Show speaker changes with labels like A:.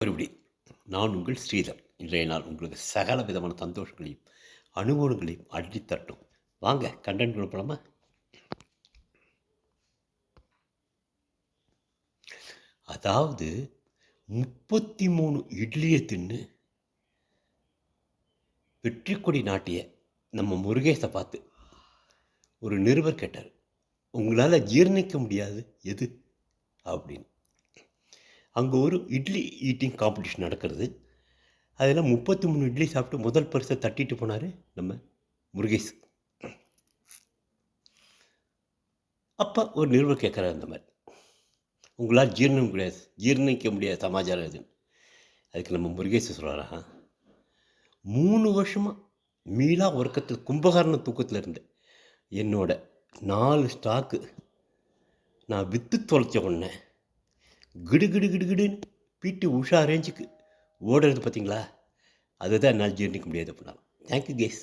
A: மறுபடி நான் உங்கள் ஸ்ரீதர். இன்றைய நாள் உங்களுக்கு சகல விதமான சந்தோஷங்களையும், அனுகூலங்களையும் அள்ளித் தரட்டும். வாங்க கன்டென்ட்குள்ள போலாமா? அதாவது 33 இட்லிய தின்னு வெற்றி கொடி நாட்டிய நம்ம முருகேச பார்த்து ஒரு நிருபர் கேட்டார். உங்களால ஜீரணிக்க முடியாது எது? அப்படின்னு. அங்க ஒரு இட்லி ஈட்டிங் காம்படிஷன் நடக்கிறது. அதில 33 இட்லி சாப்பிட்டு முதல் பரிச தட்டிட்டு போனாரு நம்ம முருகேஷ். அப்ப ஒரு நிருபர் கேட்கிறாரு இந்த மாரி. உங்களால் ஜீரணிக்க முடியாத சமாச்சாரம் எதுன்னு. அதுக்கு நம்ம முருகேசன் சொல்றாராம், 3 வருஷமா மீளா உறக்கத்தில் கும்பகர்ண தூக்கத்தில் இருந்தேன். என்னோட 4 ஸ்டாக்கு நான் வித்து தொலைச்ச உடனே கிடுகிடுன்னு பிடி உஷா ரேஞ்சுக்கு ஓடுறது பார்த்தீங்களா? அதுதான் என்னால் ஜீரணிக்க முடியாது அப்படின்னாலும். Thank you case.